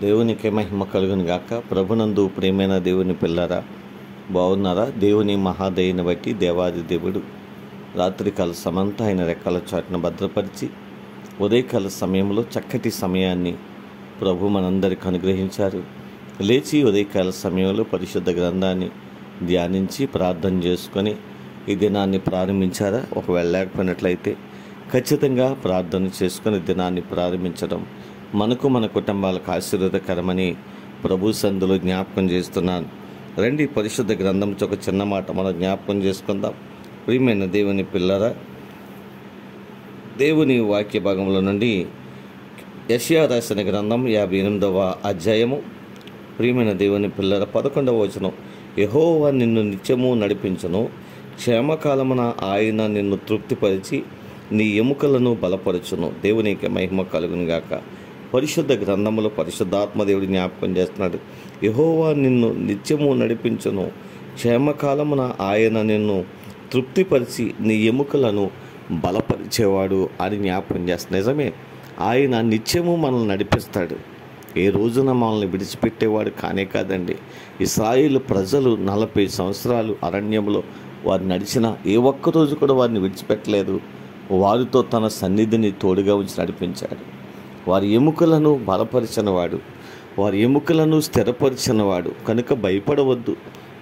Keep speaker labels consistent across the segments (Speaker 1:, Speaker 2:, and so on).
Speaker 1: దేవునికి మహిమ కలుగును గాక. ప్రభునందు ప్రియమైన దేవుని పిల్లరా, బాగున్నారా? దేవుని మహాదయని బట్టి దేవాది దేవుడు రాత్రికాల సమంతా ఆయన రెక్కల చాటును భద్రపరిచి ఉదయకాల సమయంలో చక్కటి సమయాన్ని ప్రభు మనందరికి అనుగ్రహించారు. లేచి ఉదయకాల సమయంలో పరిశుద్ధ గ్రంథాన్ని ధ్యానించి ప్రార్థన చేసుకొని ఈ దినాన్ని ప్రారంభించారా? ఒకవేళ లేకపోయినట్లయితే ఖచ్చితంగా ప్రార్థన చేసుకొని దినాన్ని ప్రారంభించడం మనకు మన కుటుంబాలకు ఆశీర్వాదకరమని ప్రభు సందులో జ్ఞాపకం చేస్తున్నాను. రండి, పరిశుద్ధ గ్రంథం ఒక చిన్న మాట మనం జ్ఞాపకం చేసుకుందాం. ప్రియమైన దేవుని పిల్లరా, దేవుని వాక్య భాగంలో నుండి యెషయా రాసిన గ్రంథం 58వ అధ్యాయము. ప్రియమైన దేవుని పిల్లర 11వ వచనం, యెహోవా నిన్ను నిత్యము నడిపించును, క్షేమకాలమున ఆయన నిన్ను తృప్తిపరిచి నీ ఎముకలను బలపరచును. దేవునికి మహిమ కలుగును గాక. పరిశుద్ధ గ్రంథములో పరిశుద్ధాత్మ దేవుడు జ్ఞాపకం చేస్తున్నాడు. యెహోవా నిన్ను నిత్యము నడిపించును, క్షేమకాలమున ఆయన నిన్ను తృప్తిపరిచి నీ ఎముకలను బలపరిచేవాడు అని జ్ఞాపకం చేస్తాడు. నిజమే, ఆయన నిత్యము మనల్ని నడిపిస్తాడు. ఏ రోజున మనల్ని విడిచిపెట్టేవాడు కానే కాదండి. ఇశ్రాయేలు ప్రజలు 40 సంవత్సరాలు అరణ్యంలో వారు నడిచిన ఏ ఒక్కరోజు కూడా వారిని విడిచిపెట్టలేదు. వారితో తన సన్నిధిని తోడుగా ఉంచి నడిపించాడు. వారి ఎముకలను బలపరిచినవాడు, వారి ఎముకలను స్థిరపరిచినవాడు. కనుక భయపడవద్దు.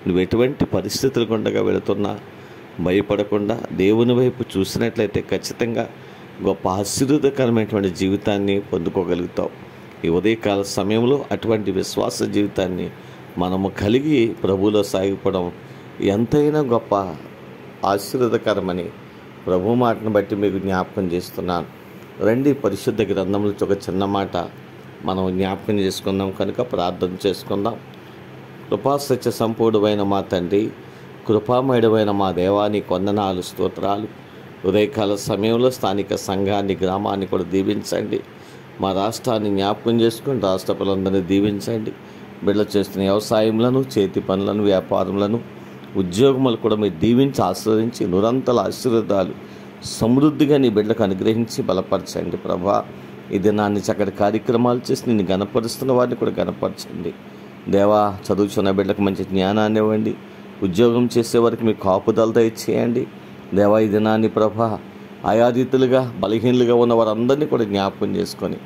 Speaker 1: నువ్వు ఎటువంటి పరిస్థితులు గుండగా వెళుతున్నా భయపడకుండా దేవుని వైపు చూసినట్లయితే ఖచ్చితంగా గొప్ప ఆశీర్వాదకరమైనటువంటి జీవితాన్ని పొందుకోగలుగుతావు. ఈ ఉదయకాల సమయంలో అటువంటి విశ్వాస జీవితాన్ని మనము కలిగి ప్రభువులో సాగిపోవడం ఎంతైనా గొప్ప ఆశీర్వాదకరమని ప్రభు మాటను బట్టి మీకు జ్ఞాపకం చేస్తున్నాను. రండి, పరిశుద్ధ గ్రంథంలో ఒక చిన్న మాట మనం జ్ఞాపకం చేసుకుందాం. కనుక ప్రార్థన చేసుకుందాం. కృపాసత్య సంపూర్ణమైన మా తండ్రి, కృపామయుడమైన మా దేవాని వందనాలు, స్తోత్రాలు. ఉదయకాల సమయంలో స్థానిక సంఘాన్ని, గ్రామాన్ని కూడా దీవించండి. మా రాష్ట్రాన్ని జ్ఞాపకం చేసుకుని రాష్ట్ర ప్రజలందరినీ దీవించండి. బిడ్డలు చేస్తున్న వ్యవసాయములను, చేతి పనులను, వ్యాపారములను, ఉద్యోగములు కూడా మీరు దీవించి ఆశీర్వదించి నిరంతర ఆశీర్వాదాలు సమృద్ధిగా నీ బిడ్డలకు అనుగ్రహించి బలపరచండి. ప్రభా, ఈ దినాన్ని చక్కటి కార్యక్రమాలు చేసి నిన్ను గణపరుస్తున్న వారిని కూడా గణపరచండి. దేవా, చదువుతున్న బిడ్డలకు మంచి జ్ఞానాన్ని ఇవ్వండి. ఉద్యోగం చేసేవారికి మీ కాపుదల దయచేయండి. దేవా, ఈ దినాన్ని ప్రభా ఆయా రీతులుగా బలహీనులుగా ఉన్న వారందరినీ కూడా జ్ఞాపకం చేసుకొని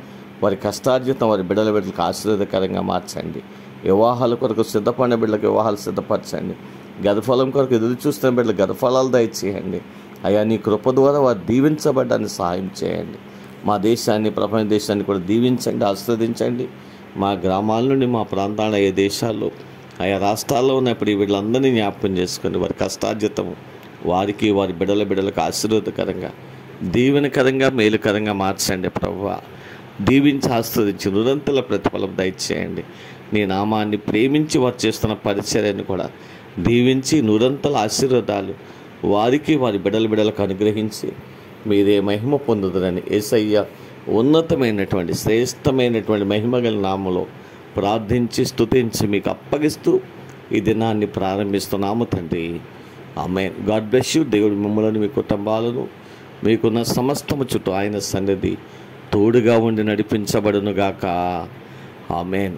Speaker 1: వారి కష్టార్జితం వారి బిడ్డలకు ఆశీర్వాదకరంగా మార్చండి. వివాహాల కొరకు సిద్ధపడిన బిడ్డలకు వివాహాలు సిద్ధపరచండి. గర్భఫలం కొరకు ఎదురు చూస్తున్న బిడ్డలకు గర్భఫలాలు దయచేయండి. అయా, నీ కృప ద్వారా వారు దీవించబడ్డానికి సహాయం చేయండి. మా దేశాన్ని, ప్రపంచ దేశాన్ని కూడా దీవించండి, ఆశీర్వదించండి. మా గ్రామాల నుండి మా ప్రాంతాల ఏ దేశాల్లో ఆయా రాష్ట్రాల్లో ఉన్నప్పుడు వీళ్ళందరినీ జ్ఞాపకం చేసుకొని వారి కష్టార్జితము వారికి వారి బిడ్డలకు ఆశీర్వాదకరంగా, దీవెనకరంగా, మేలుకరంగా మార్చండి. ప్రభువా, దీవించి ఆశీర్వదించి నిరంతర ప్రతిఫలం దయచేయండి. నీ నామాన్ని ప్రేమించి వారు చేస్తున్న పరిచర్యను కూడా దీవించి నిరంతర ఆశీర్వాదాలు వారికి వారి బిడ్డలకు అనుగ్రహించి మీరే మహిమ పొందుదరని యేసయ్య ఉన్నతమైనటువంటి శ్రేష్టమైనటువంటి మహిమగల నామములో ప్రార్థించి స్తుతించి మీకు అప్పగిస్తూ ఈ దినాన్ని ప్రారంభిస్తున్నాము తండ్రి. ఆమేన్. God bless you. దేవుడు మిమ్మల్ని, మీ కుటుంబాలను, మీకున్న సమస్తము చుట్టూ ఆయన సన్నిధి తోడుగా ఉండి నడిపించబడునుగాక. ఆమేన్.